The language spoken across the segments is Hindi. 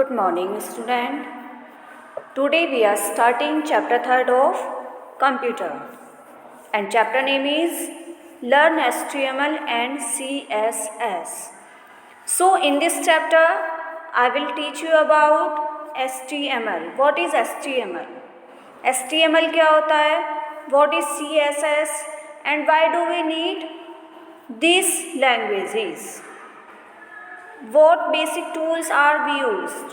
Good morning, student. Today we are starting chapter 3rd of computer, and chapter name is Learn HTML and CSS. So in this chapter I will teach you about HTML. What is HTML? HTML क्या होता है? What is CSS and why do we need these languages? What basic tools are we used?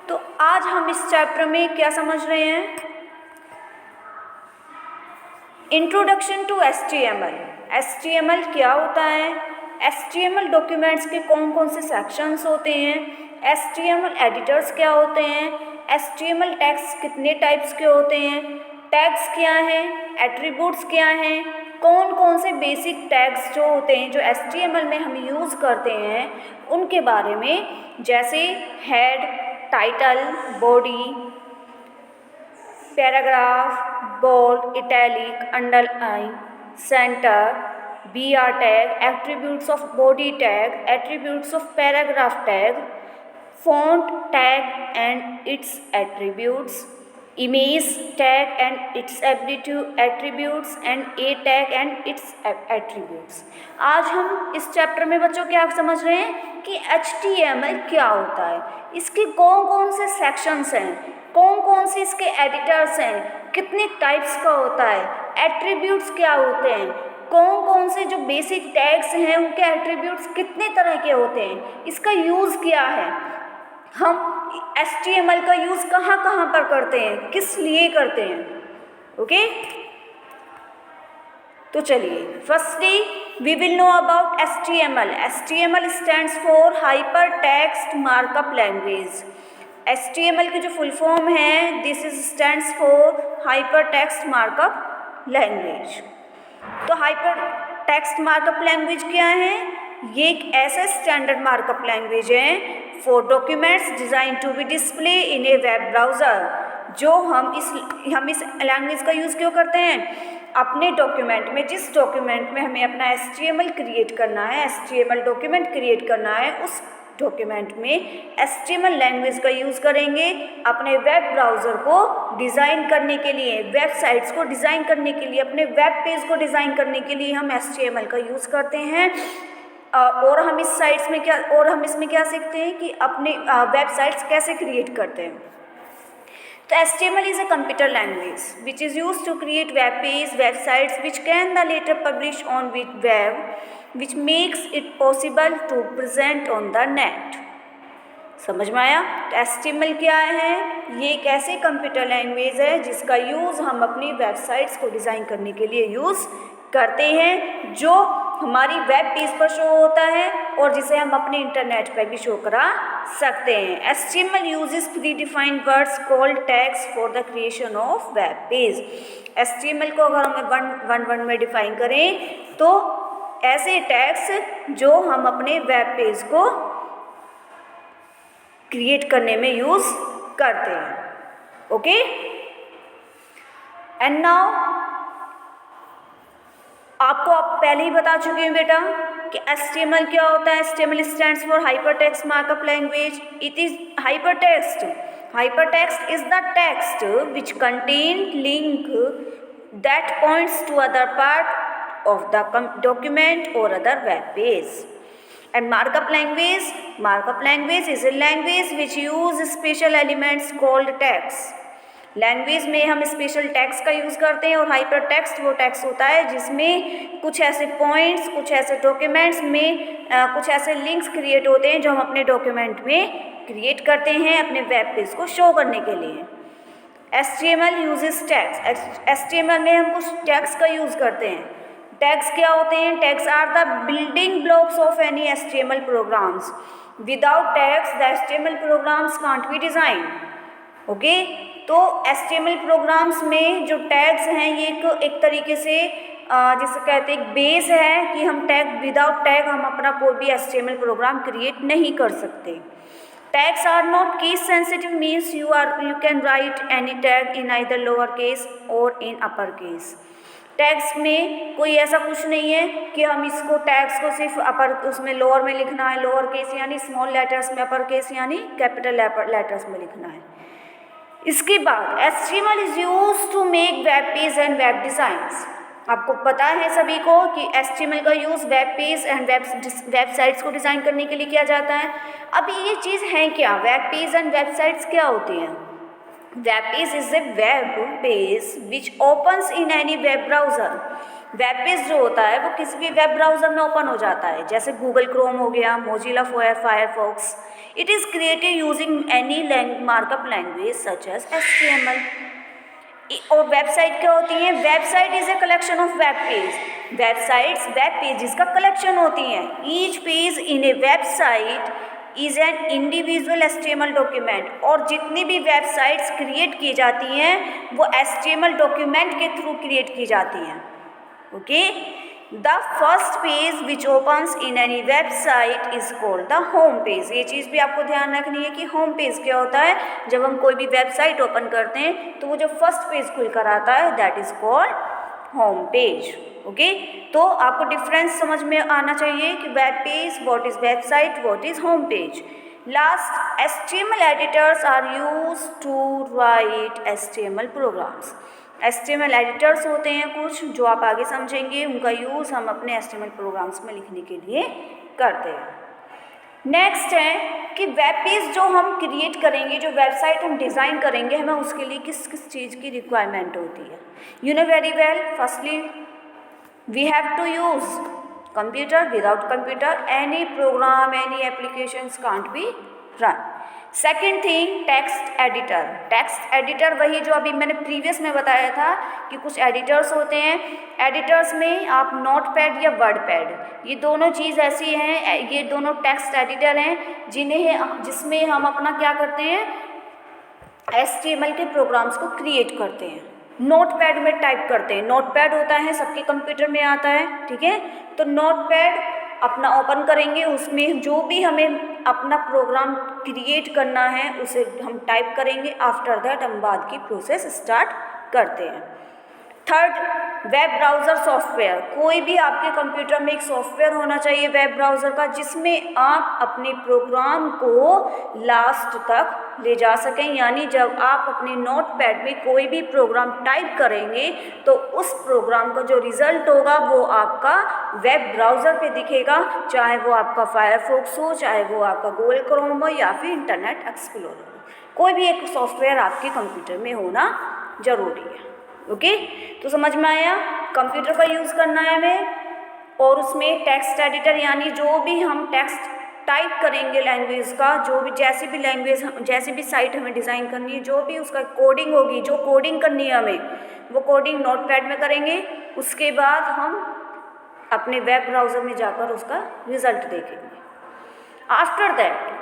तो आज हम इस चैप्टर में क्या समझ रहे हैं? Introduction to HTML. HTML क्या होता है? HTML डॉक्यूमेंट्स के कौन कौन से सेक्शंस होते हैं? HTML एडिटर्स क्या होते हैं? HTML टैग्स कितने टाइप्स के होते हैं? टैग्स क्या हैं? एट्रीब्यूट्स क्या हैं? कौन कौन से बेसिक टैग्स जो होते हैं जो HTML में हम यूज़ करते हैं उनके बारे में, जैसे head, title, body, paragraph, bold, italic, underline, centre, BR tag, attributes of body tag, attributes of paragraph tag, font tag and its attributes, image tag and its attributes and a tag and its attributes. आज हम इस चैप्टर में बच्चों क्या समझ रहे हैं कि HTML क्या होता है, इसके कौन कौन से सेक्शंस हैं, कौन कौन से इसके एडिटर्स हैं, कितने टाइप्स का होता है, एट्रीब्यूट्स क्या होते हैं, कौन कौन से जो बेसिक टैग्स हैं उनके एट्रीब्यूट्स कितने तरह के होते हैं, इसका यूज़ क्या है, हम HTML का यूज़ कहाँ कहाँ पर करते हैं, किस लिए करते हैं. ओके, तो चलिए firstly we will know about HTML. HTML stands for hyper text markup language. HTML की जो फुल फॉर्म है, this is stands for hyper text markup language. तो हाइपर टेक्स्ट मार्कअप लैंग्वेज क्या है? ये एक ऐसा स्टैंडर्ड मार्कअप लैंग्वेज है for documents design to be display in a web browser. जो हम इस लैंग्वेज का यूज़ क्यों करते हैं? अपने डॉक्यूमेंट में, जिस डॉक्यूमेंट में हमें अपना HTML क्रिएट करना है, HTML डॉक्यूमेंट क्रिएट करना है, उस डॉक्यूमेंट में HTML लैंग्वेज का यूज़ करेंगे अपने वेब ब्राउज़र को डिज़ाइन करने के लिए, वेबसाइट्स को डिज़ाइन करने के लिए, अपने वेब पेज को डिज़ाइन करने के लिए हम HTML का यूज़ करते हैं. और हम इसमें क्या सीखते हैं कि अपने वेबसाइट्स कैसे क्रिएट करते हैं. तो HTML is a computer language which is used to create web page, websites which can the later publish on with web, which makes it possible to present on the net. समझ में आया? तो HTML क्या है? ये एक ऐसे कंप्यूटर लैंग्वेज है जिसका यूज़ हम अपनी वेबसाइट्स को डिज़ाइन करने के लिए यूज़ करते हैं, जो हमारी वेब पेज पर शो होता है और जिसे हम अपने इंटरनेट पर भी शो करा सकते हैं. HTML uses predefined words called tags for the creation of web page. HTML को अगर हमें वन में डिफाइन करें तो ऐसे टैग्स जो हम अपने वेब पेज को क्रिएट करने में यूज़ करते हैं. ओके, एंड नाउ आपको आप पहले ही बता चुके हैं बेटा कि HTML क्या होता है. HTML stands for hypertext markup language. It is hypertext. Hypertext is the text which contain link that points to other part of the document और other web page. And markup language is a language which use special elements called tags. Language में हम स्पेशल टैग्स का यूज़ करते हैं और हाइपर टेक्स्ट वो टेक्स्ट होता है जिसमें कुछ ऐसे पॉइंट्स, कुछ ऐसे डॉक्यूमेंट्स में कुछ ऐसे लिंक्स क्रिएट होते हैं जो हम अपने डॉक्यूमेंट में क्रिएट करते हैं अपने वेब पेज को शो करने के लिए. HTML uses tags. HTML में हम कुछ टैग्स का यूज़ करते हैं. टैग्स क्या होते हैं? Tags are the building blocks of any HTML programs. Without tags the HTML programs can't be design. Okay, तो HTML प्रोग्राम्स में जो टैग्स हैं ये एक तरीके से जिसे कहते हैं एक बेस है कि हम विदाउट टैग हम अपना कोई भी HTML प्रोग्राम क्रिएट नहीं कर सकते. Tags are not case sensitive, means you can write any tag in either lower case और इन अपर केस. टैग्स में कोई ऐसा कुछ नहीं है कि हम इसको टैग्स को सिर्फ अपर उसमें लोअर में लिखना है, लोअर केस यानी स्मॉल लेटर्स में, अपर केस यानी कैपिटल लेटर्स में लिखना है। इसके बाद HTML is use to make web page and web designs. आपको पता है सभी को कि HTML का use web page and websites को डिज़ाइन करने के लिए किया जाता है। अब ये चीज़ है क्या, वेब पेज एंड वेबसाइट्स क्या होती हैं? Web page is a web page which opens in any web browser. Web page जो होता है वो किसी भी वेब ब्राउज़र में ओपन हो जाता है, जैसे गूगल क्रोम हो गया, Mozilla Firefox. It is created using any markup language such as HTML। और वेबसाइट क्या होती है? Website is a collection of web page. Websites web pages का कलेक्शन होती हैं। Each page in a website is an individual HTML document. और जितनी भी वेबसाइट्स क्रिएट की जाती हैं वो HTML डॉक्यूमेंट के थ्रू क्रिएट की जाती हैं। Okay, the first page which opens in any website is called the home page. ये चीज़ भी आपको ध्यान रखनी है कि होम पेज क्या होता है। जब हम कोई भी वेबसाइट ओपन करते हैं तो वो जो फर्स्ट पेज खुल कर आता है that is called home page. Okay, तो आपको डिफरेंस समझ में आना चाहिए कि web page what is website, what is home page. Last, HTML editors are use to write HTML programs. HTML editors होते हैं कुछ जो आप आगे समझेंगे, उनका यूज़ हम अपने HTML प्रोग्राम्स में लिखने के लिए करते हैं। नेक्स्ट है कि वेब पेज जो हम क्रिएट करेंगे, जो वेबसाइट हम डिज़ाइन करेंगे, हमें उसके लिए किस किस चीज़ की रिक्वायरमेंट होती है। You know very well, firstly we have to use computer. Without computer any program, any applications can't be run. Second thing, text editor. Text editor वही जो अभी मैंने प्रीवियस में बताया था कि कुछ एडिटर्स होते हैं। एडिटर्स में आप नोटपैड या वर्डपैड, ये दोनों चीज़ ऐसी हैं, ये दोनों टेक्स्ट एडिटर हैं जिसमें हम अपना क्या करते हैं, HTML के प्रोग्राम्स को क्रिएट करते हैं। नोटपैड में टाइप करते हैं। नोटपैड होता है, सबके कंप्यूटर में आता है, ठीक है। तो नोटपैड अपना ओपन करेंगे, उसमें जो भी हमें अपना प्रोग्राम क्रिएट करना है उसे हम टाइप करेंगे। आफ्टर दैट हम बाद की प्रोसेस स्टार्ट करते हैं। Third, web browser software. कोई भी आपके कंप्यूटर में एक सॉफ्टवेयर होना चाहिए वेब ब्राउज़र का, जिसमें आप अपने प्रोग्राम को लास्ट तक ले जा सकें। यानी जब आप अपने नोटपैड में कोई भी प्रोग्राम टाइप करेंगे तो उस प्रोग्राम का जो रिज़ल्ट होगा वो आपका वेब ब्राउज़र पे दिखेगा, चाहे वो आपका फायरफॉक्स हो, चाहे वो आपका गूगल क्रोम हो या फिर इंटरनेट एक्सप्लोरर हो। कोई भी एक सॉफ्टवेयर आपके कंप्यूटर में होना ज़रूरी है। ओके, तो समझ में आया, कंप्यूटर का यूज़ करना है हमें, और उसमें टेक्स्ट एडिटर यानी जो भी हम टेक्स्ट टाइप करेंगे लैंग्वेज का, जो भी जैसी भी लैंग्वेज, जैसी भी साइट हमें डिज़ाइन करनी है, जो भी उसका कोडिंग होगी, जो कोडिंग करनी है हमें, वो कोडिंग नोटपैड में करेंगे। उसके बाद हम अपने वेब ब्राउज़र में जाकर उसका रिज़ल्ट देखेंगे। After that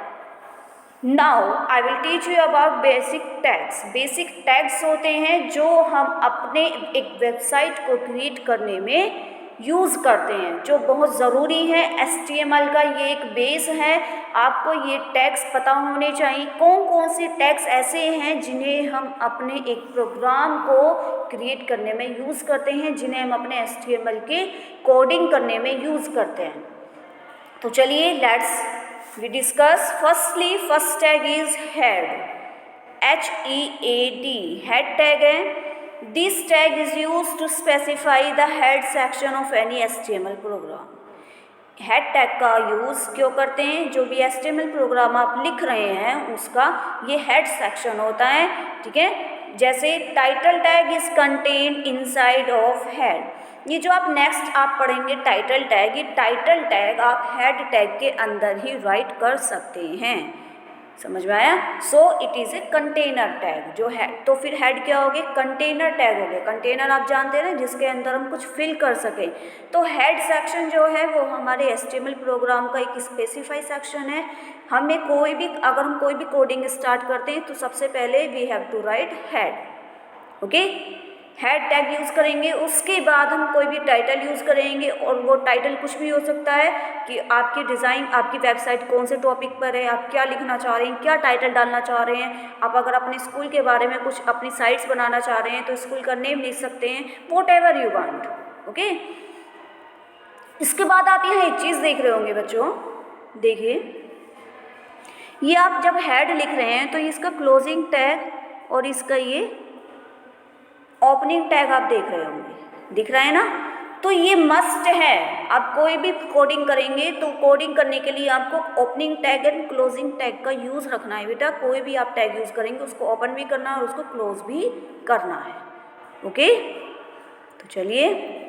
now I will teach you about basic tags. Basic tags होते हैं जो हम अपने एक वेबसाइट को क्रिएट करने में यूज़ करते हैं, जो बहुत ज़रूरी है। HTML का ये एक बेस है, आपको ये टैग्स पता होने चाहिए। कौन कौन से टैग्स ऐसे हैं जिन्हें हम अपने एक प्रोग्राम को क्रिएट करने में यूज़ करते हैं, जिन्हें हम अपने HTML के कोडिंग करने में यूज़ करते हैं। तो चलिए let's we discuss. Firstly, first tag is head, HEAD, head tag है। This tag is used to specify the head section of any HTML program. Head tag का यूज़ क्यों करते हैं? जो भी HTML प्रोग्राम आप लिख रहे हैं उसका ये हेड सेक्शन होता है, ठीक है। जैसे title tag is contained inside of head. ये जो आप नेक्स्ट आप पढ़ेंगे टाइटल टैग, ये टाइटल टैग आप हेड टैग के अंदर ही राइट कर सकते हैं। समझ में आया? So it is a container tag जो है। तो फिर हेड क्या हो गए? कंटेनर टैग हो गए। कंटेनर आप जानते हैं ना, जिसके अंदर हम कुछ फिल कर सकें। तो हेड सेक्शन जो है वो हमारे HTML प्रोग्राम का एक स्पेसिफाई सेक्शन है। हमें कोई भी, अगर हम कोई भी कोडिंग स्टार्ट करते हैं तो सबसे पहले we have to write head. Okay, head tag use करेंगे, उसके बाद हम कोई भी टाइटल यूज़ करेंगे, और वो टाइटल कुछ भी हो सकता है कि आपकी डिज़ाइन, आपकी वेबसाइट कौन से टॉपिक पर है, आप क्या लिखना चाह रहे हैं, क्या टाइटल डालना चाह रहे हैं। आप अगर अपने स्कूल के बारे में कुछ अपनी साइट्स बनाना चाह रहे हैं तो स्कूल का नेम लिख सकते हैं, what ever you want. Okay, इसके बाद आप यहाँ एक चीज़ देख रहे होंगे बच्चों, देखिए ये आप जब हेड लिख रहे हैं तो इसका क्लोजिंग टैग और इसका ये ओपनिंग टैग आप देख रहे होंगे, दिख रहा है ना। तो ये मस्ट है, आप कोई भी कोडिंग करेंगे तो कोडिंग करने के लिए आपको opening tag and closing tag का यूज़ रखना है बेटा। कोई भी आप टैग यूज़ करेंगे उसको ओपन भी करना है और उसको क्लोज भी करना है। ओके, तो चलिए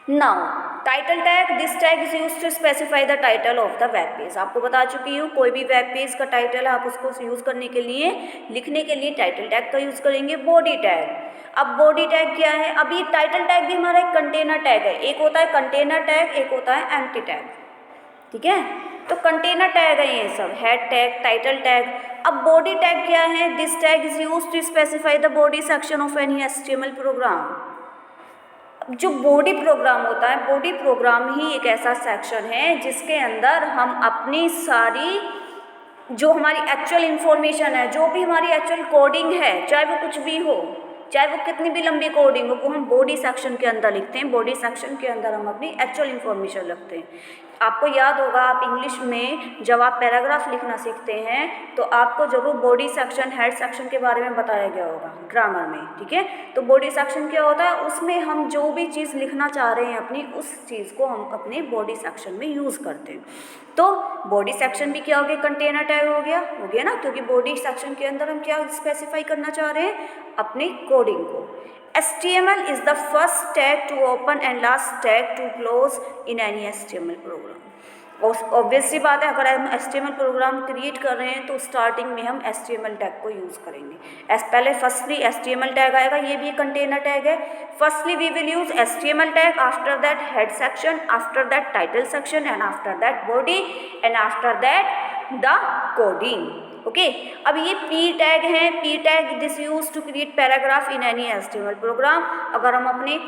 now title tag, this tag is use to specify the title of the web page. आपको बता चुकी हूँ, कोई भी वेब पेज का टाइटल है आप उसको यूज़ करने के लिए, लिखने के लिए टाइटल टैग का यूज़ करेंगे। बॉडी टैग, अब बॉडी टैग क्या है, अभी टाइटल टैग भी हमारा एक कंटेनर टैग है। एक होता है कंटेनर टैग, एक होता है एम्प्टी टैग, ठीक है। तो कंटेनर टैग है ये सब, हेड टैग, टाइटल टैग। अब बॉडी टैग क्या है, this tag is use to specify the body section of any HTML program. जो बॉडी प्रोग्राम होता है, बॉडी प्रोग्राम ही एक ऐसा सेक्शन है जिसके अंदर हम अपनी सारी जो हमारी एक्चुअल इन्फॉर्मेशन है, जो भी हमारी एक्चुअल कोडिंग है, चाहे वो कुछ भी हो, चाहे वो कितनी भी लंबी कोडिंग हो, वो हम बॉडी सेक्शन के अंदर लिखते हैं। बॉडी सेक्शन के अंदर हम अपनी एक्चुअल इन्फॉर्मेशन रखते हैं। आपको याद होगा, आप इंग्लिश में जब आप पैराग्राफ लिखना सीखते हैं तो आपको जरूर बॉडी सेक्शन, हेड सेक्शन के बारे में बताया गया होगा ग्रामर में, ठीक है। तो बॉडी सेक्शन क्या होता है, उसमें हम जो भी चीज़ लिखना चाह रहे हैं अपनी, उस चीज़ को हम अपने बॉडी सेक्शन में यूज़ करते हैं। तो बॉडी सेक्शन भी क्या हो गया, कंटेनर टैग हो गया ना, क्योंकि बॉडी सेक्शन के अंदर हम क्या स्पेसिफाई करना चाह रहे हैं, अपनी कोडिंग को। HTML is the first tag to open and last tag to close in any HTML program। और ऑब्वियस सी बात है, अगर हम HTML प्रोग्राम क्रिएट कर रहे हैं तो स्टार्टिंग में हम HTML टैग को यूज़ करेंगे। पहले फर्स्टली HTML टैग आएगा, ये भी एक कंटेनर टैग है। Firstly we will use HTML tag, after that head section, after that title section, and after that body, and after that the coding. Okay, अब ये P टैग है। P tag this use to create paragraph in any HTML program. अगर हम अपने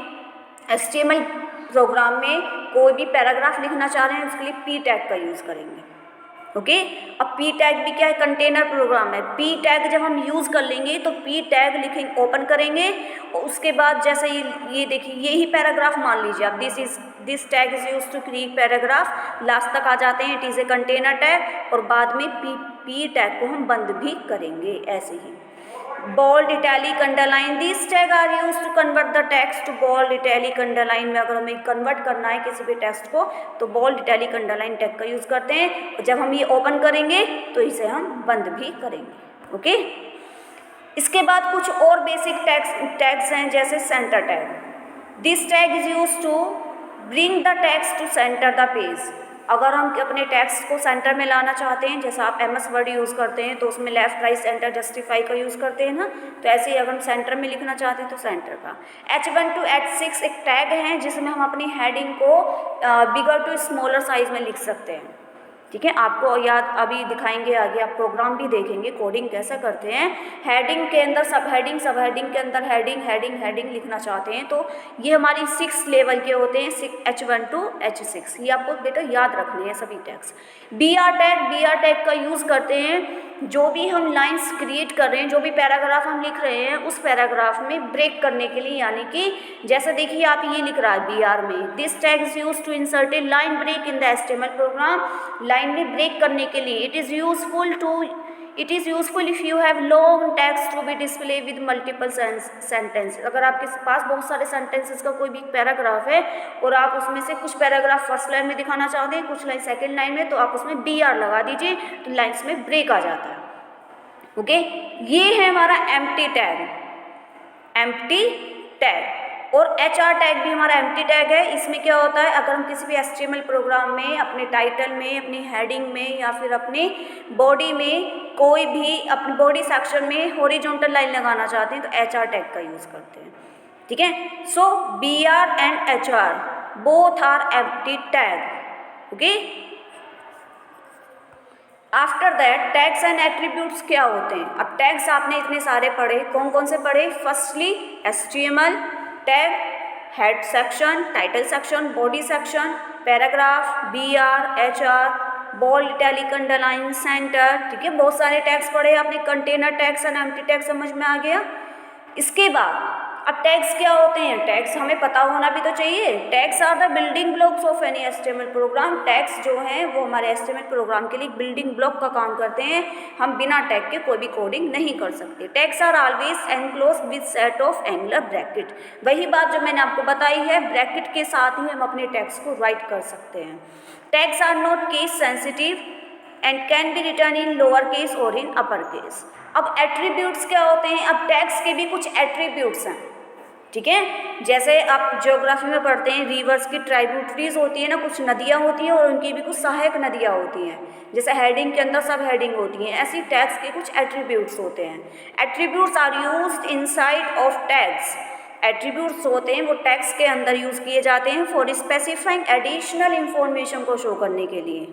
HTML प्रोग्राम में कोई भी पैराग्राफ लिखना चाह रहे हैं उसके लिए P टैग का यूज़ करेंगे। ओके, अब P टैग भी क्या है, कंटेनर प्रोग्राम है। P टैग जब हम यूज़ कर लेंगे तो P टैग लिखेंगे, ओपन करेंगे, और उसके बाद जैसे ये देखिए, यही पैराग्राफ मान लीजिए आप, this tag is use to create paragraph, last तक आ जाते हैं, it is a container tag, और बाद में P टैग को हम बंद भी करेंगे ऐसे ही। Bold, italic, underline, this tag are use to convert the text to bold, italic, underline में अगर हमें कन्वर्ट करना है किसी भी टेक्स्ट को तो बोल्ड, इटैलिक, अंडरलाइन टैग का यूज़ करते हैं। जब हम ये ओपन करेंगे तो इसे हम बंद भी करेंगे। ओके, इसके बाद कुछ और बेसिक टैग्स हैं, जैसे centre tag. This tag is use to bring the text to centre the page. अगर हम अपने टेक्स्ट को सेंटर में लाना चाहते हैं, जैसा आप MS वर्ड यूज़ करते हैं तो उसमें लेफ्ट, राइट, सेंटर, जस्टिफाई का यूज़ करते हैं ना, तो ऐसे ही अगर हम सेंटर में लिखना चाहते हैं तो सेंटर का। H1 to H6 एक टैग है जिसमें हम अपनी हेडिंग को बिगर टू स्मॉलर साइज में लिख सकते हैं, ठीक है। आपको याद अभी दिखाएंगे आगे, आप प्रोग्राम भी देखेंगे कोडिंग कैसे करते हैं। हेडिंग के अंदर सब हेडिंग, सब हेडिंग के अंदर हेडिंग लिखना चाहते हैं तो ये हमारी 6 लेवल के होते हैं, H1 to H6। ये आपको बेटा याद रखने हैं सभी टैग्स। BR टैग का यूज़ करते हैं जो भी हम लाइंस क्रिएट कर रहे हैं, जो भी पैराग्राफ हम लिख रहे हैं उस पैराग्राफ में ब्रेक करने के लिए, यानी कि जैसे देखिए आप ये लिख रहा है BR में, this tag is use to insert a line break in the HTML program. Line में ब्रेक करने के लिए it is useful if you have long text to be display with multiple sentence. अगर आपके पास बहुत सारे सेंटेंसेस का कोई भी पैराग्राफ है और आप उसमें से कुछ पैराग्राफ फर्स्ट लाइन में दिखाना चाहते हैं, कुछ लाइन सेकंड लाइन में, तो आप उसमें BR लगा दीजिए तो लाइन्स में ब्रेक आ जाता है। ओके, ये है हमारा एम्प्टी टैग। और HR टैग भी हमारा एम्प्टी टैग है। इसमें क्या होता है, अगर हम किसी भी HTML प्रोग्राम में अपने टाइटल में, अपनी हेडिंग में या फिर अपनी बॉडी में, कोई भी अपनी बॉडी सेक्शन में हॉरिजॉन्टल लाइन लगाना चाहते हैं तो HR टैग का यूज़ करते हैं, ठीक है। So BR and HR both are empty tag. Okay, after that tags and attributes क्या होते हैं। अब टैग्स आपने इतने सारे पढ़े, कौन कौन से पढ़े? Firstly HTML tag, head section, title section, body section, paragraph, BR, HR, bold, italic, underline, centre, ठीक है, बहुत सारे टैग्स पढ़े आपने। Container tags and empty tags समझ में आ गया। इसके बाद अब टैग्स क्या होते हैं? टैग्स हमें पता होना भी तो चाहिए। Tags are the building blocks of any HTML program. Tags जो हैं वो हमारे HTML प्रोग्राम के लिए बिल्डिंग ब्लॉक का काम करते हैं। हम बिना टैग के कोई भी कोडिंग नहीं कर सकते। Tags are always enclose with set of angular bracket. वही बात जो मैंने आपको बताई है, ब्रैकेट के साथ ही हम अपने टैग्स को राइट कर सकते हैं। Tags are not case sensitive and can be return in lower case और इन अपर केस। अब एट्रीब्यूट्स क्या होते हैं? अब टैग्स के भी कुछ एट्रीब्यूट्स हैं, ठीक है। जैसे आप ज्योग्राफी में पढ़ते हैं, रिवर्स की ट्राइब्यूटरीज होती है ना, कुछ नदियाँ होती हैं और उनकी भी कुछ सहायक नदियाँ होती हैं। जैसे हेडिंग के अंदर सब हेडिंग होती हैं, ऐसी टैग्स के कुछ एट्रीब्यूट्स होते हैं। Attributes are used inside of tags. Attributes होते हैं वो टैग्स के अंदर यूज़ किए जाते हैं फॉर स्पेसिफाइंग एडिशनल इंफॉर्मेशन को शो करने के लिए।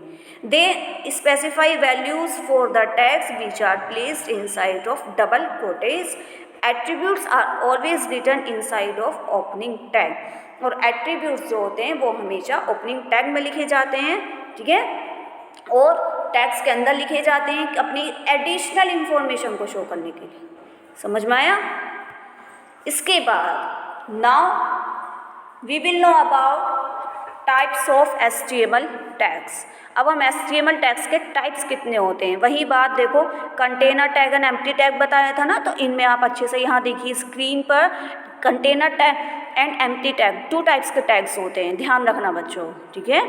They specify values for the tags which are placed inside of double quotes. Attributes are always written inside of opening tag. और एट्रीब्यूट्स जो होते हैं वो हमेशा ओपनिंग टैग में लिखे जाते हैं, ठीक है, और टैग्स के अंदर लिखे जाते हैं अपनी एडिशनल इंफॉर्मेशन को शो करने के लिए। समझ में आया? इसके बाद now we will know about types of HTML tags. अब हम HTML टैग्स के टाइप्स कितने होते हैं, वही बात देखो, container tag and empty tag बताया था ना, तो इनमें आप अच्छे से यहाँ देखिए स्क्रीन पर, container tag and empty tag 2 types के टैग्स होते हैं, ध्यान रखना बच्चों, ठीक है।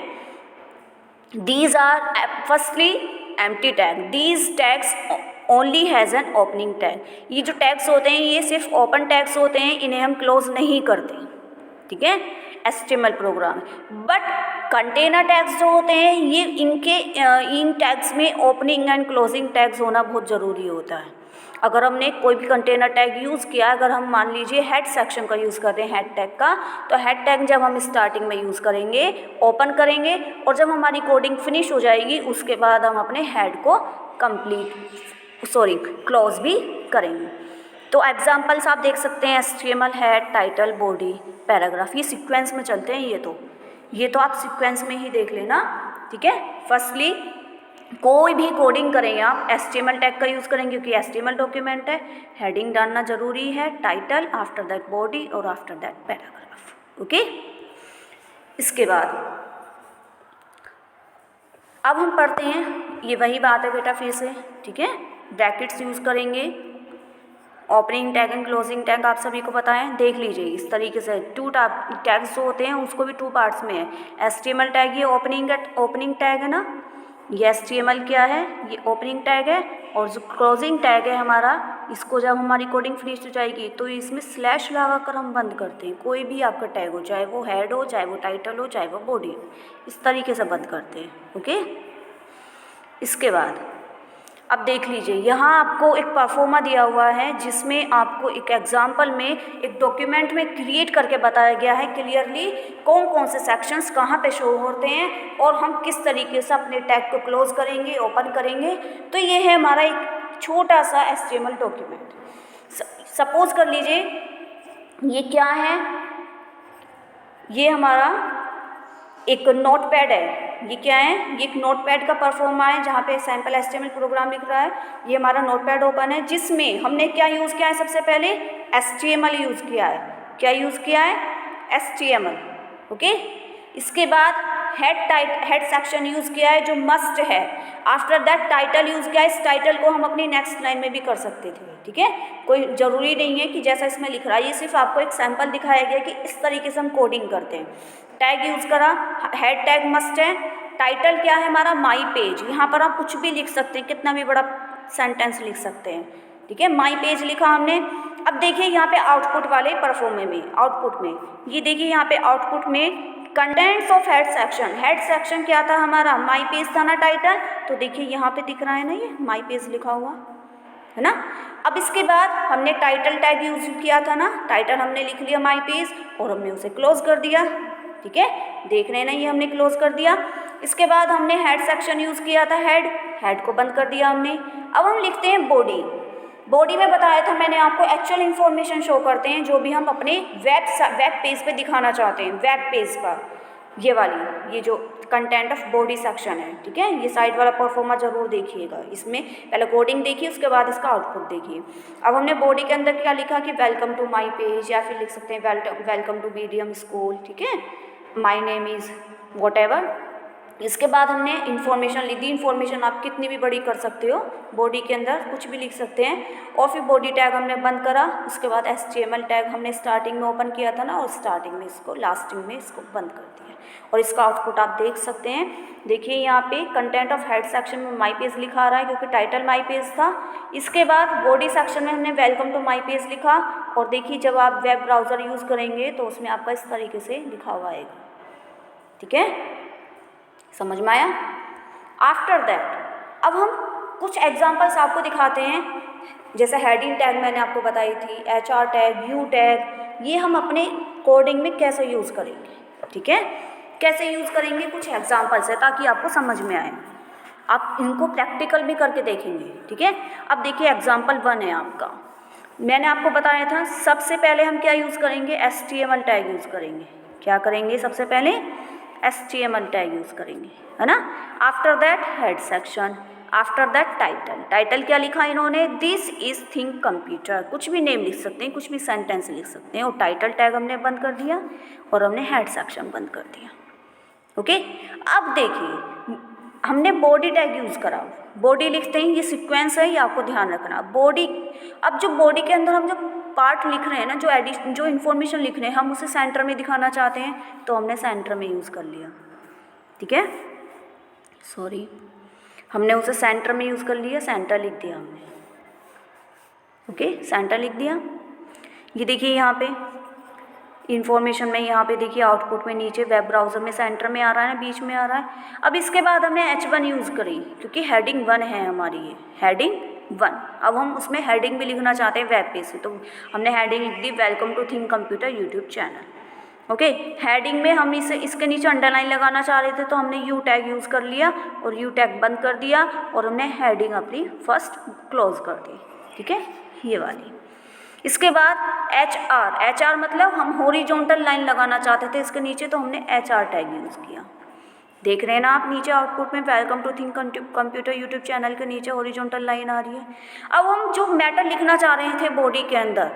These are firstly empty tag. These tags only has an opening tag. ये जो टैग्स होते हैं ये सिर्फ ओपन टैग्स होते हैं, इन्हें हम क्लोज नहीं करते, ठीक है, HTML program. But container tags जो होते हैं ये इन टैग्स में ओपनिंग एंड क्लोजिंग टैग्स होना बहुत ज़रूरी होता है। अगर हमने कोई भी कंटेनर टैग यूज़ किया, अगर हम मान लीजिए हेड सेक्शन का यूज़ करते हैं, हेड टैग का, तो हेड टैग जब हम स्टार्टिंग में यूज़ करेंगे, ओपन करेंगे, और जब हमारी कोडिंग फिनिश हो जाएगी उसके बाद हम अपने हेड को क्लोज भी करेंगे। तो एग्जांपल्स आप देख सकते हैं, HTML head, title, body, paragraph, ये सीक्वेंस में चलते हैं। ये तो आप सीक्वेंस में ही देख लेना, ठीक है। फर्स्टली कोई भी कोडिंग करेंगे आप HTML टैग का यूज़ करेंगे क्योंकि HTML डॉक्यूमेंट है, हेडिंग डालना ज़रूरी है, टाइटल, आफ्टर दैट बॉडी और आफ्टर दैट पैराग्राफ, ओके। इसके बाद अब हम पढ़ते हैं, ये वही बात है बेटा फिर से, ठीक है, ब्रैकेट्स यूज़ करेंगे, opening tag and closing tag आप सभी को पता है, देख लीजिए इस तरीके से। 2 टैग्स जो होते हैं उसको भी 2 पार्ट्स में है। HTML टैग ये ओपनिंग टैग है ना, ये HTML क्या है, ये ओपनिंग टैग है, और जो क्लोजिंग टैग है हमारा, इसको जब हमारी कोडिंग फिनिश हो जाएगी तो इसमें स्लैश लगा कर हम बंद करते हैं। कोई भी आपका टैग हो, चाहे वो हेड हो, चाहे वो टाइटल हो, चाहे वो बॉडी हो, इस तरीके से बंद करते हैं, ओके। इसके बाद अब देख लीजिए, यहाँ आपको एक परफॉर्मा दिया हुआ है जिसमें आपको एक एग्जाम्पल में एक डॉक्यूमेंट में क्रिएट करके बताया गया है क्लियरली कौन कौन से सेक्शंस कहाँ पे शो होते हैं और हम किस तरीके से अपने टैग को क्लोज करेंगे, ओपन करेंगे। तो ये है हमारा एक छोटा सा HTML डॉक्यूमेंट। सपोज कर लीजिए ये क्या है, ये हमारा एक नोटपैड है। ये क्या है, ये एक नोटपैड का परफॉर्मा है जहाँ पे सैम्पल HTML प्रोग्राम लिख रहा है। ये हमारा नोटपैड ओपन है जिसमें हमने क्या यूज़ किया है, सबसे पहले HTML यूज़ किया है। क्या यूज़ किया है, HTML, ओके। इसके बाद हेड सेक्शन यूज़ किया है जो मस्ट है। आफ्टर दैट टाइटल यूज़ किया है। इस टाइटल को हम अपनी नेक्स्ट लाइन में भी कर सकते थे, ठीक है, कोई ज़रूरी नहीं है कि जैसा इसमें लिख रहा है, ये सिर्फ आपको एक सैम्पल दिखाया गया कि इस तरीके से हम कोडिंग करते हैं। टैग यूज़ करा, हेड टैग मस्ट है। टाइटल क्या है हमारा, माई पेज, यहाँ पर आप कुछ भी लिख सकते हैं, कितना भी बड़ा सेंटेंस लिख सकते हैं, ठीक है। माई पेज लिखा हमने। अब देखिए यहाँ पे आउटपुट वाले परफॉर्मे में, आउटपुट में ये देखिए यहाँ पे आउटपुट में कंटेंट्स ऑफ हेड सेक्शन क्या था हमारा, माई पेज था ना टाइटल, तो देखिए यहाँ पे दिख रहा है ना ये माई पेज लिखा हुआ है ना। अब इसके बाद हमने टाइटल टैग यूज किया था ना, टाइटल हमने लिख लिया माई पेज और हमने उसे क्लोज कर दिया, ठीक है, देख रहे हैं ना, ये हमने क्लोज कर दिया। इसके बाद हमने हेड सेक्शन यूज़ किया था, हेड को बंद कर दिया हमने। अब हम लिखते हैं बॉडी में बताया था मैंने आपको एक्चुअल इन्फॉर्मेशन शो करते हैं जो भी हम अपने वेब पेज पे दिखाना चाहते हैं, वेब पेज पर, ये वाली, ये जो कंटेंट ऑफ बॉडी सेक्शन है, ठीक है। ये साइड वाला परफॉर्मा जरूर देखिएगा, इसमें पहले कोडिंग देखिए उसके बाद इसका आउटपुट देखिए। अब हमने बॉडी के अंदर क्या लिखा कि वेलकम टू माई पेज, या फिर लिख सकते हैं वेलकम टू मीडियम स्कूल, ठीक है, माई नेम इज़ वॉट। इसके बाद हमने इन्फॉर्मेशन लिख दी। इन्फॉर्मेशन आप कितनी भी बड़ी कर सकते हो, बॉडी के अंदर कुछ भी लिख सकते हैं। और फिर बॉडी टैग हमने बंद करा। उसके बाद HTML टैग हमने स्टार्टिंग में ओपन किया था ना, और स्टार्टिंग में इसको, लास्टिंग में इसको बंद कर दिया। और इसका आउटपुट आप देख सकते हैं। देखिए यहाँ पे कंटेंट ऑफ हेड सेक्शन में माई पेज लिखा आ रहा है क्योंकि टाइटल माई पेज था। इसके बाद बॉडी सेक्शन में हमने वेलकम टू माई पेज लिखा। और देखिए जब आप वेब ब्राउज़र यूज़ करेंगे तो उसमें आपका इस तरीके से लिखा हुआ आएगा, ठीक है, समझ में आया। आफ्टर दैट अब हम कुछ एग्जांपल्स आपको दिखाते हैं, जैसे हेडिंग टैग मैंने आपको बताई थी, HR टैग, व्यू टैग, ये हम अपने कोडिंग में कैसे यूज़ करेंगे, ठीक है, कैसे यूज़ करेंगे, कुछ एग्जांपल्स है ताकि आपको समझ में आए। आप इनको प्रैक्टिकल भी करके देखेंगे, ठीक है। अब देखिए एग्जाम्पल 1 है आपका, मैंने आपको बताया था सबसे पहले हम क्या यूज़ करेंगे, HTML टैग यूज़ करेंगे। क्या करेंगे, सबसे पहले HTML टैग यूज़ करेंगे, है ना। After that head section, after that title क्या लिखा इन्होंने, दिस इज थिंक कंप्यूटर, कुछ भी नेम लिख सकते हैं, कुछ भी सेंटेंस लिख सकते हैं। और टाइटल टैग हमने बंद कर दिया और हमने हेड सेक्शन बंद कर दिया, ओके। अब देखिए हमने बॉडी टैग यूज़ करा, बॉडी लिखते हैं, ये सीक्वेंस है, ये आपको ध्यान रखना। बॉडी, अब जो बॉडी के अंदर हम जो पार्ट लिख रहे हैं ना, जो इन्फॉर्मेशन लिख रहे हैं, हम उसे सेंटर में दिखाना चाहते हैं तो हमने सेंटर में यूज़ कर लिया, ठीक है, सॉरी, हमने उसे सेंटर में यूज़ कर लिया, सेंटर लिख दिया हमने, ओके, सेंटर लिख दिया। ये देखिए यहाँ पे इन्फॉर्मेशन में, यहाँ पे देखिए आउटपुट में नीचे वेब ब्राउज़र में सेंटर में आ रहा है ना, बीच में आ रहा है। अब इसके बाद हमने H1 यूज़ करी क्योंकि हेडिंग 1 है हमारी, ये हेडिंग 1। अब हम उसमें हेडिंग भी लिखना चाहते हैं वेब पेज से, तो हमने हेडिंग लिख दी welcome to think computer YouTube channel, okay. Heading में हम इसके नीचे अंडरलाइन लगाना चाह रहे थे तो हमने यू टैग यूज़ कर लिया और यू टैग बंद कर दिया और हमने हेडिंग अपनी फर्स्ट क्लोज कर दी, ठीक है, ये वाली। इसके बाद HR मतलब हम हॉरिजॉन्टल लाइन लगाना चाहते थे इसके नीचे, तो हमने HR टैग यूज़ किया। देख रहे हैं ना आप नीचे आउटपुट में welcome to think computer YouTube channel के नीचे हॉरिजॉन्टल लाइन आ रही है। अब हम जो मैटर लिखना चाह रहे थे बॉडी के अंदर,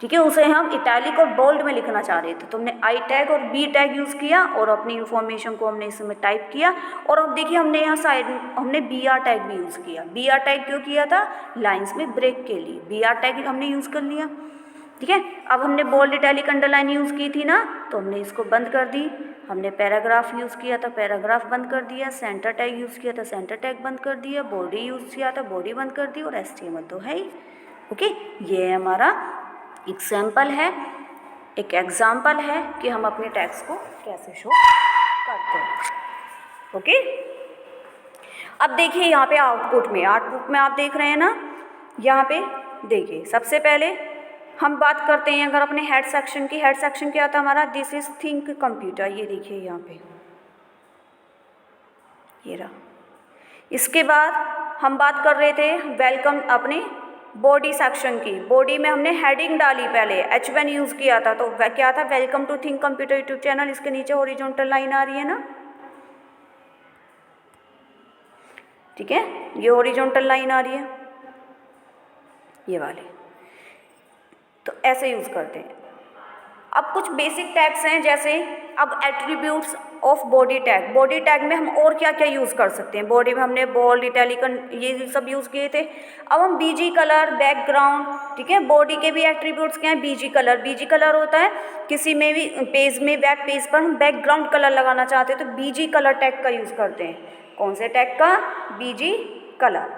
ठीक है, उसे हम इटैलिक और बोल्ड में लिखना चाह रहे थे, तो हमने I टैग और B टैग यूज़ किया और अपनी इन्फॉर्मेशन को हमने इसमें टाइप किया। और अब देखिए हमने यहाँ साइड हमने BR टैग भी यूज़ किया। BR टैग क्यों किया था, लाइंस में ब्रेक के लिए BR टैग हमने यूज़ कर लिया, ठीक है। अब हमने बोल्ड इटैलिक अंडरलाइन यूज़ की थी ना, तो हमने इसको बंद कर दी। हमने पैराग्राफ यूज़ किया था, पैराग्राफ बंद कर दिया। सेंटर टैग यूज़ किया था, सेंटर टैग बंद कर दिया। बॉडी यूज़ किया था, बॉडी बंद कर दी। और HTML तो है ही, ओके। ये हमारा एग्जाम्पल है, एक एग्जाम्पल है कि हम अपने टैग्स को कैसे शो करते हैं, ओके। अब देखिए यहाँ पे आउटपुट में आप देख रहे हैं ना, यहाँ पे देखिए सबसे पहले हम बात करते हैं अगर अपने हेड सेक्शन की। हेड सेक्शन क्या था हमारा, दिस इज थिंक कंप्यूटर, ये देखिए यहाँ पे ये रहा। इसके बाद हम बात कर रहे थे वेलकम अपने बॉडी सेक्शन की। बॉडी में हमने हेडिंग डाली, पहले H1 यूज़ किया था, तो क्या था, welcome to think computer YouTube channel. इसके नीचे हॉरिजॉन्टल लाइन आ रही है ना, ठीक है, ये हॉरिजॉन्टल लाइन आ रही है, ये वाली, तो ऐसे यूज़ करते हैं। अब कुछ बेसिक टैग्स हैं, जैसे अब attributes of body tag. Body tag में हम और क्या क्या यूज़ कर सकते हैं। बॉडी में हमने बोल्ड इटैलिक ये सब यूज़ किए थे। अब हम BG कलर, बैकग्राउंड, ठीक है, बॉडी के भी एट्रीब्यूट्स क्या हैं, BG कलर। BG कलर होता है किसी में भी पेज में, वेब पेज पर हम बैकग्राउंड कलर लगाना चाहते हैं तो BG कलर टैग का यूज़ करते हैं। कौन से टैग का, BG कलर।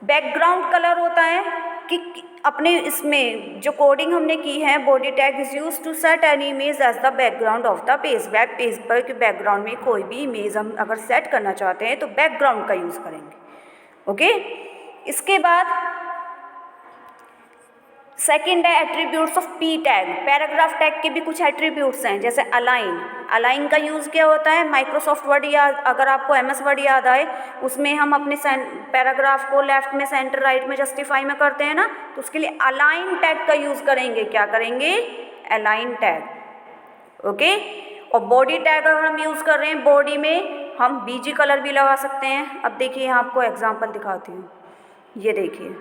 बैकग्राउंड कलर होता है कि अपने इसमें जो कोडिंग हमने की है, body tag is use to set an image as the background of the page. Web page पर के बैकग्राउंड में कोई भी इमेज हम अगर सेट करना चाहते हैं तो बैकग्राउंड का यूज़ करेंगे, ओके। इसके बाद सेकेंड है attributes of P tag. Paragraph tag के भी कुछ एट्रीब्यूट्स हैं, जैसे अलाइन। अलाइन का यूज़ क्या होता है, माइक्रोसॉफ्ट वर्ड या अगर आपको एमएस वर्ड याद आए, उसमें हम अपने पैराग्राफ को लेफ्ट में, सेंटर, राइट में, जस्टिफाई में करते हैं ना, तो उसके लिए अलाइन टैग का यूज़ करेंगे। क्या करेंगे, अलाइन टैग। ओके। और बॉडी टैग अगर हम यूज़ कर रहे हैं, बॉडी में हम बीजी कलर भी लगा सकते हैं। अब देखिए यहाँ आपको एग्जाम्पल दिखाती हूँ, ये देखिए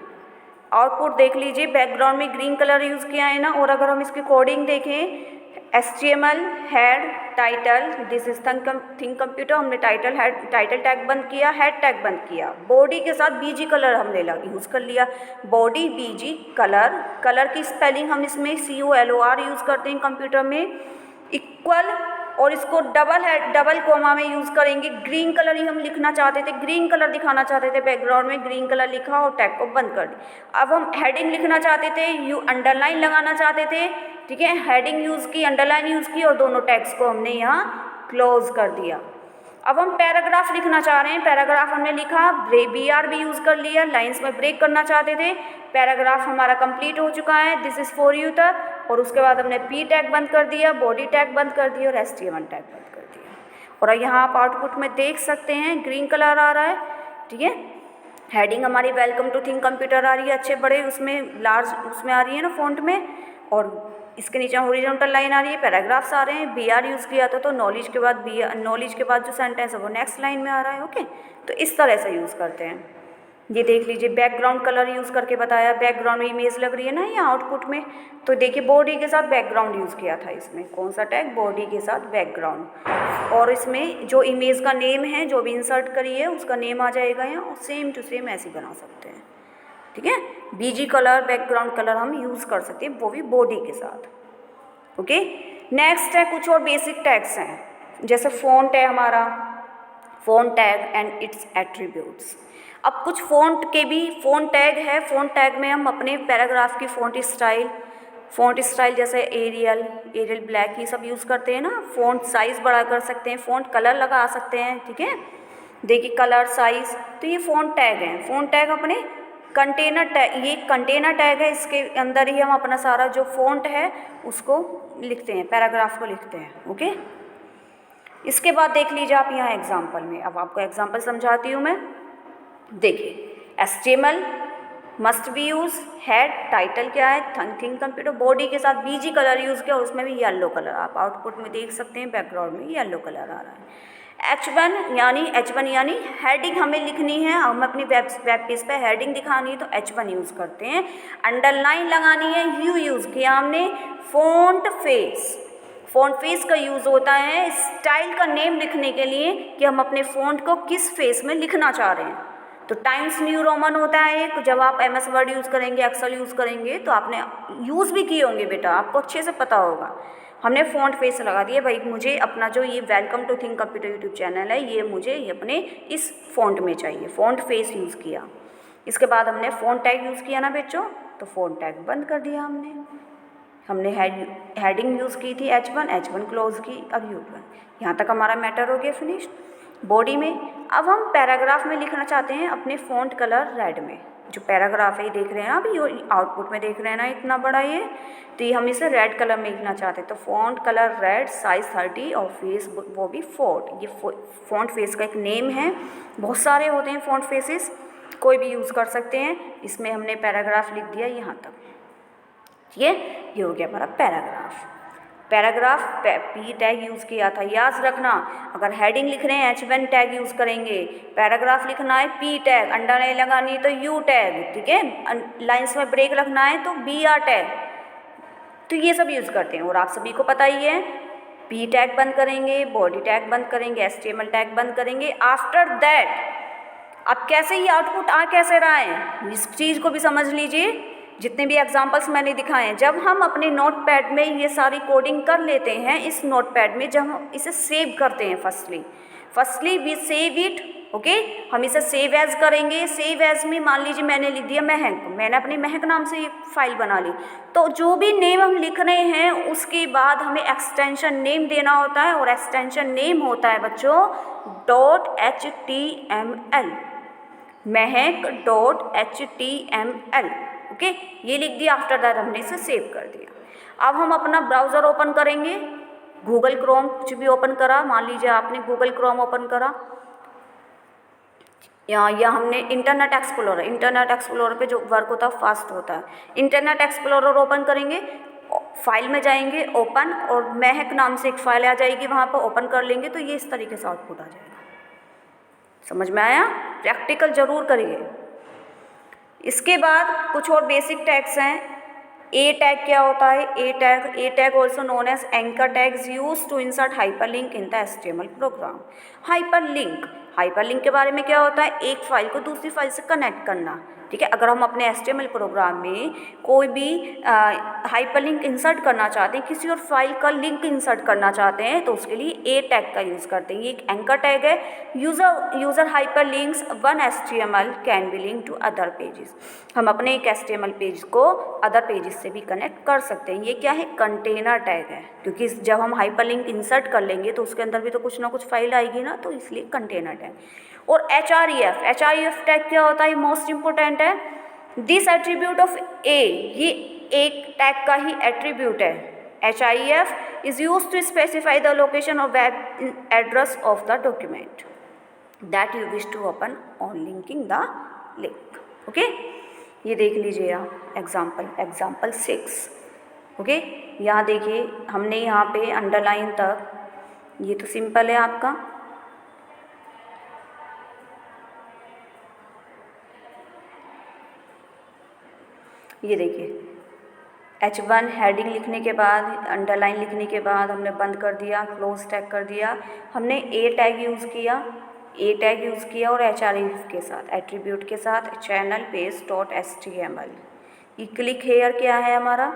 आउटपुट देख लीजिए, बैकग्राउंड में ग्रीन कलर यूज़ किया है ना। और अगर हम इसकी कोडिंग देखें, HTML head title, this is think computer, हमने टाइटल टैग बंद किया, हेड टैग बंद किया, बॉडी के साथ बीजी कलर हमने यूज़ कर लिया, बॉडी बीजी कलर। कलर की स्पेलिंग हम इसमें COLOR यूज़ करते हैं कंप्यूटर में, इक्वल, और इसको डबल कोमा में यूज़ करेंगे। ग्रीन कलर ही हम लिखना चाहते थे, ग्रीन कलर दिखाना चाहते थे, बैकग्राउंड में ग्रीन कलर लिखा और टैग को बंद कर दिया। अब हम हेडिंग लिखना चाहते थे, अंडरलाइन लगाना चाहते थे, ठीक है, हेडिंग यूज़ की, अंडरलाइन यूज़ की, और दोनों टैग्स को हमने यहाँ क्लोज कर दिया। अब हम पैराग्राफ लिखना चाह रहे हैं, पैराग्राफ हमने लिखा, BR भी यूज़ कर लिया, लाइंस में ब्रेक करना चाहते थे, पैराग्राफ हमारा कंप्लीट हो चुका है, दिस इज़ फॉर यू तक। और उसके बाद हमने P टैग बंद कर दिया, बॉडी टैग बंद कर दिया, और HTML टैग बंद कर दिया। और यहाँ आप आउटपुट में देख सकते हैं ग्रीन कलर आ रहा है, ठीक है। हेडिंग हमारी वेलकम टू थिंक कंप्यूटर आ रही है, अच्छे बड़े उसमें लार्ज उसमें आ रही है ना फॉन्ट में, और इसके नीचे हॉरिजॉन्टल लाइन आ रही है, पैराग्राफ्स आ रहे हैं। BR यूज़ किया था तो नॉलेज के बाद जो सेंटेंस है वो नेक्स्ट लाइन में आ रहा है। ओके, तो इस तरह से यूज़ करते हैं। ये देख लीजिए, बैकग्राउंड कलर यूज़ करके बताया, बैकग्राउंड में इमेज लग रही है ना ये आउटपुट में, तो देखिए बॉडी के साथ बैकग्राउंड यूज़ किया था इसमें। कौन सा टैग, बॉडी के साथ बैकग्राउंड। और इसमें जो इमेज का नेम है, जो भी इंसर्ट करी है उसका नेम आ जाएगा यहाँ, और सेम टू सेम ऐसे बना सकते हैं, ठीक है। BG कलर, बैकग्राउंड कलर हम यूज़ कर सकते हैं, वो भी बॉडी के साथ। ओके, नेक्स्ट है कुछ और बेसिक टैग्स हैं, जैसे फ़ॉन्ट है हमारा, font tag and its attributes. अब कुछ फ़ॉन्ट के भी फ़ॉन्ट टैग है। फ़ॉन्ट टैग में हम अपने पैराग्राफ की फ़ॉन्ट स्टाइल जैसे एरियल ब्लैक, ये सब यूज़ करते हैं ना। फ़ॉन्ट साइज़ बड़ा कर सकते हैं, फ़ॉन्ट कलर लगा सकते हैं, ठीक है। देखिए कलर, साइज़, तो ये फ़ॉन्ट टैग हैं। फ़ॉन्ट टैग अपने कंटेनर टैग, ये कंटेनर टैग है, इसके अंदर ही हम अपना सारा जो फ़ॉन्ट है उसको लिखते हैं, पैराग्राफ को लिखते हैं। ओके, इसके बाद देख लीजिए आप यहाँ एग्जाम्पल में, अब आपको एग्जाम्पल समझाती हूँ मैं। देखिए HTML must be use, head title क्या है, थिंक कंप्यूटर, बॉडी के साथ BG कलर यूज़ किया और उसमें भी येलो कलर, आप आउटपुट में देख सकते हैं बैकग्राउंड में येलो कलर आ रहा है। H1 यानी हेडिंग हमें लिखनी है, हम अपनी वेब पेज पे हेडिंग दिखानी है तो H1 यूज़ करते हैं। अंडरलाइन लगानी है, U यूज़ किया हमने। फ़ॉन्ट फेस का यूज़ होता है स्टाइल का नेम लिखने के लिए कि हम अपने फ़ॉन्ट को किस फेस में लिखना चाह रहे हैं। तो टाइम्स न्यू रोमन होता है एक, जब आप MS वर्ड यूज़ करेंगे, एक्सेल यूज़ करेंगे तो आपने यूज़ भी किए होंगे बेटा, आपको अच्छे से पता होगा। हमने फ़ॉन्ट फेस लगा दिया, भाई मुझे अपना जो ये welcome to think computer YouTube channel है, ये मुझे ये अपने इस फ़ॉन्ट में चाहिए, फ़ॉन्ट फेस यूज़ किया। इसके बाद हमने फ़ॉन्ट टैग यूज़ किया ना बच्चों, तो फ़ॉन्ट टैग बंद कर दिया हमने हेडिंग यूज़ की थी H1 क्लोज की, अब U1। यहाँ तक हमारा मैटर हो गया फिनिश्ड। बॉडी में अब हम पैराग्राफ में लिखना चाहते हैं अपने फ़ॉन्ट कलर रेड में, जो पैराग्राफ है ये देख रहे हैं आप, ये आउटपुट में देख रहे हैं ना इतना बड़ा ये, तो ये हम इसे रेड कलर में लिखना चाहते हैं। तो फ़ॉन्ट कलर रेड, साइज़ 30 और फेस वो भी 4। ये फ़ॉन्ट फेस का एक नेम है, बहुत सारे होते हैं फ़ॉन्ट फेसेस, कोई भी यूज़ कर सकते हैं। इसमें हमने पैराग्राफ लिख दिया यहाँ तक, ठीक है। ये हो गया हमारा पैराग्राफ P टैग यूज़ किया था, याद रखना। अगर हेडिंग लिख रहे हैं H1 टैग यूज़ करेंगे, पैराग्राफ लिखना है P टैग, अंडरलाइन लगानी है तो U टैग, ठीक है। लाइंस में ब्रेक रखना है तो BR टैग, तो ये सब यूज़ करते हैं। और आप सभी को पता ही है, P टैग बंद करेंगे, बॉडी टैग बंद करेंगे, HTML टैग बंद करेंगे। आफ्टर दैट अब कैसे ये आउटपुट आ कैसे रहा है, इस चीज़ को भी समझ लीजिए। जितने भी एग्जांपल्स मैंने दिखाए हैं, जब हम अपने नोटपैड में ये सारी कोडिंग कर लेते हैं, इस नोटपैड में जब हम इसे सेव करते हैं, firstly we save it, okay. हम इसे सेव एज करेंगे। सेव एज में मान लीजिए मैंने लिख दिया महक, मैंने अपने महक नाम से एक फाइल बना ली, तो जो भी नेम हम लिख रहे हैं उसके बाद हमें एक्सटेंशन नेम देना होता है, और एक्सटेंशन नेम होता है बच्चों .html, महक .html, ओके, ये लिख दिया। आफ्टर दैट हमने इसे सेव कर दिया। अब हम अपना ब्राउज़र ओपन करेंगे, गूगल क्रोम कुछ भी ओपन करा, मान लीजिए आपने गूगल क्रोम ओपन करा या हमने इंटरनेट एक्सप्लोरर पे जो वर्क होता है फास्ट होता है, इंटरनेट एक्सप्लोरर ओपन करेंगे, फाइल में जाएंगे ओपन, और महक नाम से एक फाइल आ जाएगी, वहाँ पर ओपन कर लेंगे तो ये इस तरीके से आउटपुट आ जाएगा। समझ में आया? प्रैक्टिकल जरूर करिए। इसके बाद कुछ और बेसिक टैग्स हैं। ए टैग क्या होता है? A tag also known as anchor tags use to insert hyperlink in the HTML program. Hyperlink के बारे में क्या होता है? एक फाइल को दूसरी फाइल से कनेक्ट करना, ठीक है। अगर हम अपने एचटीएमएल प्रोग्राम में कोई भी हाइपरलिंक इंसर्ट करना चाहते हैं, किसी और फाइल का लिंक इंसर्ट करना चाहते हैं, तो उसके लिए ए टैग का यूज़ करते हैं। ये एक एंकर टैग है। User hyperlinks one HTML can be link to other pages. हम अपने एक एचटीएमएल पेज को अदर पेजेस से भी कनेक्ट कर सकते हैं। ये क्या है? कंटेनर टैग है, क्योंकि जब हम हाइपरलिंक इंसर्ट कर लेंगे तो उसके अंदर भी तो कुछ ना कुछ फाइल आएगी ना, तो इसलिए कंटेनर टैग। और एच.आर.ई.एफ टैग क्या होता है? मोस्ट इंपॉर्टेंट है। दिस एट्रीब्यूट ऑफ ए, ये एक टैग का ही एट्रीब्यूट है। HREF is use to specify the location और web address of the document that you wish to open on linking the link. Okay, ये देख लीजिए आप एग्जाम्पल 6। ओके, यहाँ देखिए हमने यहाँ पे अंडरलाइन तक, ये तो सिंपल है आपका। ये देखिए H1 हेडिंग लिखने के बाद, अंडरलाइन लिखने के बाद हमने बंद कर दिया, क्लोज टैग कर दिया। हमने ए टैग यूज़ किया और एच.आर.ई.एफ के साथ, एट्रीब्यूट के साथ, चैनल पेज डॉट HTML। ये क्लिक हेयर क्या है हमारा?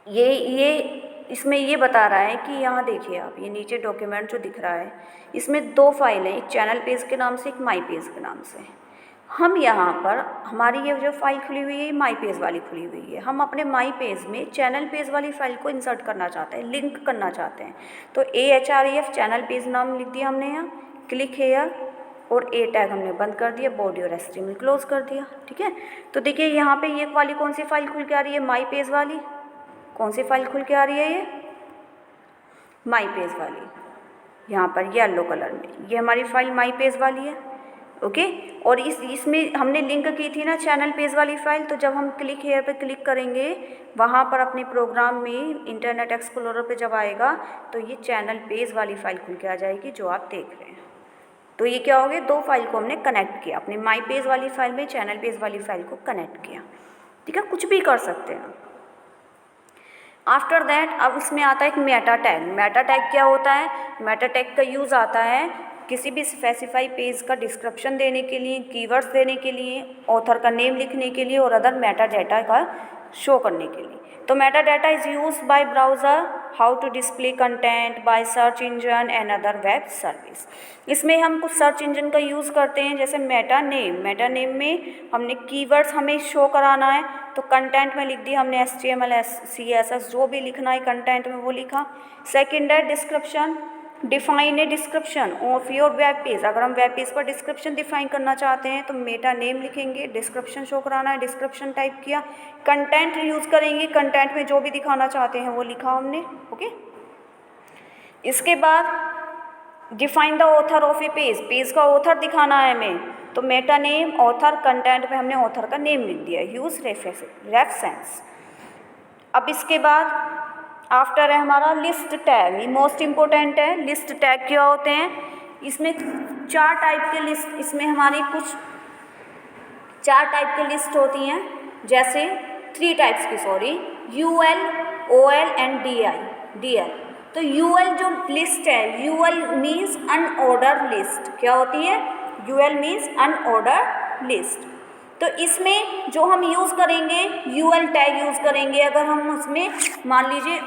ये इसमें ये बता रहा है कि यहाँ देखिए आप, ये नीचे डॉक्यूमेंट जो दिख रहा है, इसमें दो फाइल हैं, एक चैनल पेज के नाम से, एक माई पेज के नाम से। हम यहाँ पर, हमारी ये जो फाइल खुली हुई है, माई पेज वाली खुली हुई है। हम अपने माई पेज में चैनल पेज वाली फाइल को इंसर्ट करना चाहते हैं, लिंक करना चाहते हैं। तो AHREF चैनल पेज नाम लिख दिया हमने यहाँ, क्लिक हेयर, और ए टैग हमने बंद कर दिया, बॉडी और HTML क्लोज कर दिया। ठीक है, तो देखिए यहाँ पे ये वाली कौन सी फाइल खुल के आ रही है? माई पेज वाली। कौन सी फाइल खुल के आ रही है? ये माई पेज वाली। यहाँ पर येलो कलर में ये हमारी फाइल माई पेज वाली है। ओके, और इसमें हमने लिंक की थी ना चैनल पेज वाली फाइल। तो जब हम क्लिक हेयर पे क्लिक करेंगे, वहाँ पर अपने प्रोग्राम में इंटरनेट एक्सप्लोरर पे जब आएगा तो ये चैनल पेज वाली फाइल खुल के आ जाएगी जो आप देख रहे हैं। तो ये क्या हो गया? दो फाइल को हमने कनेक्ट किया, अपने माई पेज वाली फाइल में चैनल पेज वाली फाइल को कनेक्ट किया। ठीक है, कुछ भी कर सकते हैं। आफ्टर दैट अब इसमें आता है एक मेटा टैग। मेटा टैग क्या होता है? मेटा टैग का यूज़ आता है किसी भी स्पेसिफाई पेज का डिस्क्रिप्शन देने के लिए, कीवर्ड्स देने के लिए, ऑथर का नेम लिखने के लिए और अदर मेटा डाटा का शो करने के लिए। तो meta data is used by browser how to display content by search engine and other web service. इसमें हम कुछ सर्च इंजन का यूज़ करते हैं, जैसे मेटा नेम में हमने कीवर्ड्स हमें शो कराना है, तो कंटेंट में लिख दिया हमने HTML CSS जो भी लिखना है कंटेंट में वो लिखा। सेकेंड है description, define a description of your web page. अगर हम वेब पेज पर डिस्क्रिप्शन डिफाइन करना चाहते हैं तो मेटा नेम लिखेंगे, डिस्क्रिप्शन शो कराना है, डिस्क्रिप्शन टाइप किया। कंटेंट यूज़ करेंगे, कंटेंट में जो भी दिखाना चाहते हैं वो लिखा हमने। ओके, इसके बाद define the author of A page, page का ऑथर दिखाना है हमें, तो मेटा नेम ऑथर, कंटेंट में हमने ऑथर का नेम लिख दिया, यूज रेफरेंस। अब इसके बाद आफ्टर है हमारा लिस्ट टैग। ये मोस्ट इम्पोर्टेंट है। लिस्ट टैग क्या होते हैं? इसमें 4 टाइप के लिस्ट, इसमें हमारी कुछ 4 टाइप की लिस्ट होती हैं, जैसे 3 टाइप्स की, UL, OL एंड DL। तो UL जो लिस्ट है, UL मीन्स अनऑर्डर लिस्ट। क्या होती है? UL means unordered list. तो इसमें जो हम यूज़ करेंगे UL टैग यूज़ करेंगे। अगर हम उसमें मान लीजिए,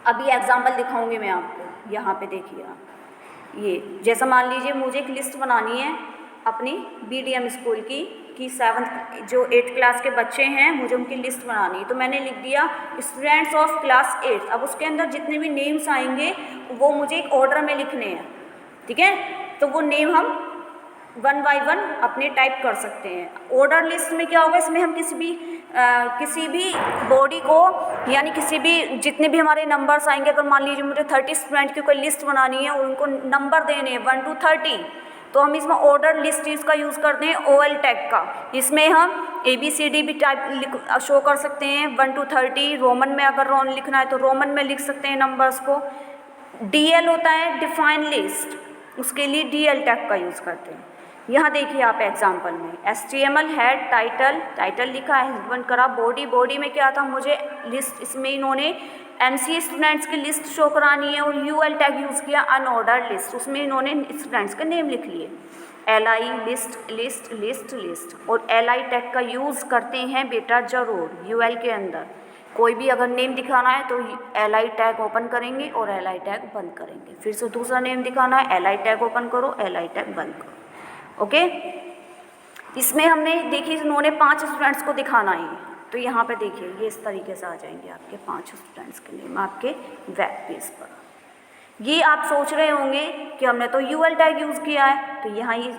अभी एग्जाम्पल दिखाऊंगी मैं आपको, यहाँ पे देखिए आप, ये जैसा मान लीजिए मुझे एक लिस्ट बनानी है अपनी BDM स्कूल की, कि 7th जो 8th क्लास के बच्चे हैं, मुझे उनकी लिस्ट बनानी है। तो मैंने लिख दिया स्टूडेंट्स ऑफ क्लास 8। अब उसके अंदर जितने भी नेम्स आएंगे वो मुझे एक ऑर्डर में लिखने हैं। ठीक है, तो वो नेम हम वन बाय वन अपने टाइप कर सकते हैं। ऑर्डर लिस्ट में क्या होगा, इसमें हम किसी भी बॉडी को यानी किसी भी जितने भी हमारे नंबर्स आएंगे, अगर मान लीजिए मुझे 30 स्टूडेंट की कोई लिस्ट बनानी है और उनको नंबर देने हैं 1 to 30, तो हम इसमें ऑर्डर लिस्ट इसका यूज़ करते हैं OL टैग का। इसमें हम ABCD भी टाइप शो कर सकते हैं 1 to 30। रोमन में अगर लिखना है तो रोमन में लिख सकते हैं नंबर्स को। DL होता है डिफाइन लिस्ट, उसके लिए DL टैग का यूज़ करते हैं। यहाँ देखिए आप एग्जाम्पल में HTML हेड टाइटल लिखा है, बंद करा। बॉडी में क्या था, मुझे लिस्ट, इसमें इन्होंने MCA स्टूडेंट्स की लिस्ट शो करानी है और UL टैग यूज़ किया अनऑर्डर्ड लिस्ट, उसमें इन्होंने स्टूडेंट्स के नेम लिख लिए। LI लिस्ट और LI टैग का यूज़ करते हैं बेटा ज़रूर UL के अंदर। कोई भी अगर नेम दिखाना है तो LI टैग ओपन करेंगे और LI टैग बंद करेंगे। फिर से दूसरा नेम दिखाना है, LI टैग ओपन करो, LI टैग बंद करो। ओके, इसमें हमने देखिए इन्होंने 5 स्टूडेंट्स को दिखाना है, तो यहाँ पे देखिए ये इस तरीके से आ जाएंगे आपके 5 स्टूडेंट्स के नेम आपके वेब पेज पर। ये आप सोच रहे होंगे कि हमने तो UL टैग यूज़ किया है, तो यहाँ ये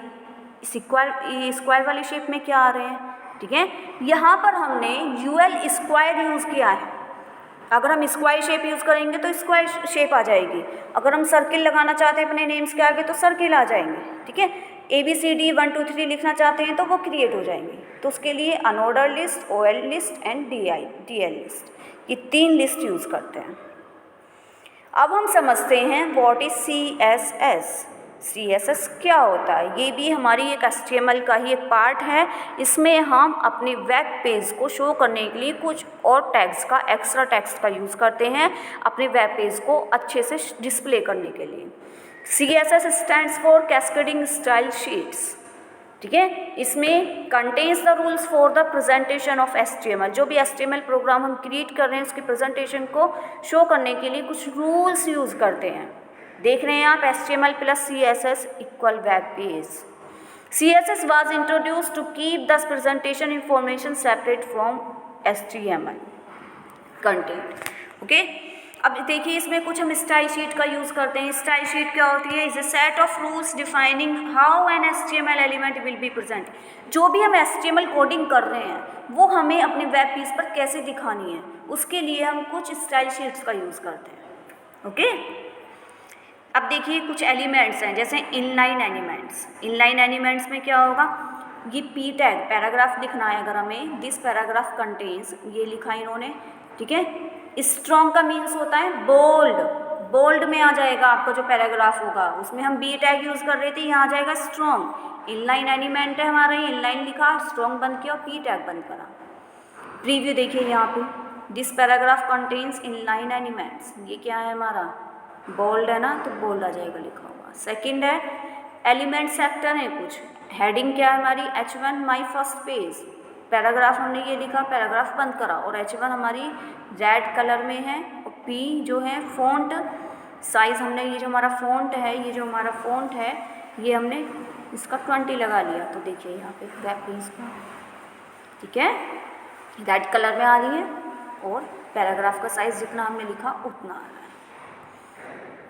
स्क्वायर वाली शेप में क्या आ रहे हैं, ठीक है। यहाँ पर हमने UL स्क्वायर यूज़ किया है। अगर हम स्क्वायर शेप यूज़ करेंगे तो स्क्वायर शेप आ जाएगी, अगर हम सर्किल लगाना चाहते हैं अपने नेम्स के आगे तो सर्किल आ जाएंगे, ठीक है। ABCD 1 2 3 लिखना चाहते हैं तो वो क्रिएट हो जाएंगे। तो उसके लिए unordered list, OL list and DL list, ये 3 लिस्ट यूज़ करते हैं। अब हम समझते हैं व्हाट इज CSS क्या होता है। ये भी हमारी एक HTML का ही एक पार्ट है। इसमें हम अपने वेब पेज को शो करने के लिए कुछ और टैग्स का, एक्स्ट्रा टैग्स का यूज़ करते हैं अपने वेब पेज को अच्छे से डिस्प्ले करने के लिए। CSS stands for cascading style sheets, ठीक है। इसमें contains the rules for the presentation of HTML। जो भी HTML प्रोग्राम हम क्रिएट कर रहे हैं उसकी प्रेजेंटेशन को शो करने के लिए कुछ रूल्स यूज़ करते हैं। देख रहे हैं आप HTML + CSS = web page. CSS was introduced to keep the presentation information separate from HTML content, okay. अब देखिए इसमें कुछ हम स्टाइल शीट का यूज़ करते हैं। स्टाइल शीट क्या होती है, is a set of rules defining how an HTML element will be present. जो भी हम HTML कोडिंग कर रहे हैं वो हमें अपने वेब पेज पर कैसे दिखानी है, उसके लिए हम कुछ स्टाइल शीट्स का यूज़ करते हैं, ओके। अब देखिए कुछ एलिमेंट्स हैं जैसे इनलाइन एलिमेंट्स। इनलाइन एलिमेंट्स में क्या होगा, ये P टैग, पैराग्राफ लिखना है अगर हमें, दिस पैराग्राफ कंटेन्स, ये लिखा है इन्होंने, ठीक है। स्ट्रॉन्ग का मीन्स होता है बोल्ड में आ जाएगा आपका जो पैराग्राफ होगा, उसमें हम B टैग यूज़ कर रहे थे, यहाँ आ जाएगा स्ट्रॉन्ग। इनलाइन एलिमेंट है हमारा, ये इनलाइन लिखा, स्ट्रॉन्ग बंद किया और P टैग बंद करा। प्रीव्यू देखिए यहाँ पे, this paragraph contains inline elements, ये क्या है हमारा बोल्ड है ना, तो बोल्ड आ जाएगा लिखा हुआ। सेकंड है एलिमेंट सेक्टर है कुछ, हेडिंग क्या है हमारी H1 my first page, paragraph हमने ये लिखा, पैराग्राफ बंद करा, और H1 हमारी रेड कलर में है, और P जो है फ़ॉन्ट साइज़, हमने ये जो हमारा फ़ॉन्ट है, ये जो हमारा फ़ॉन्ट है ये हमने इसका 20 लगा लिया। तो देखिए यहाँ पे वेब पेज का, ठीक है, रेड कलर में आ रही है और पैराग्राफ का साइज़ जितना हमने लिखा उतना आ रहा है,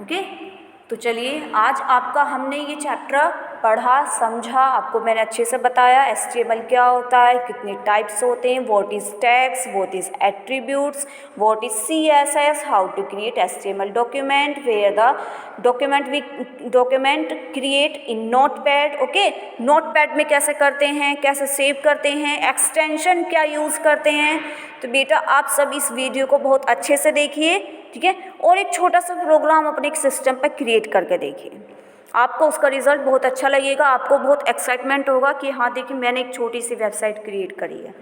ओके। तो चलिए आज आपका हमने ये चैप्टर पढ़ा, समझा, आपको मैंने अच्छे से बताया HTML क्या होता है, कितने टाइप्स होते हैं, what is tags, what is attributes, what is CSS, how to create HTML document, where the document create in notepad, okay. Notepad में कैसे करते हैं, कैसे सेव करते हैं, एक्सटेंशन क्या यूज़ करते हैं। तो बेटा आप सब इस वीडियो को बहुत अच्छे से देखिए, ठीक है, और एक छोटा सा प्रोग्राम अपने एक सिस्टम पर क्रिएट करके देखिए, आपको उसका रिज़ल्ट बहुत अच्छा लगेगा, आपको बहुत एक्साइटमेंट होगा कि हाँ देखिए मैंने एक छोटी सी वेबसाइट क्रिएट करी है,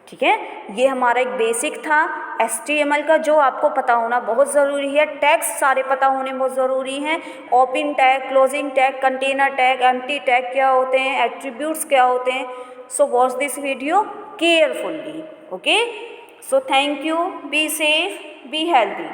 ठीक है। ये हमारा एक बेसिक था HTML का जो आपको पता होना बहुत ज़रूरी है। टैग्स सारे पता होने बहुत ज़रूरी हैं, open tag, closing tag, container tag, empty tag क्या होते हैं, एट्रीब्यूट्स क्या होते हैं। So watch this video carefully, okay. So thank you, be safe, be healthy.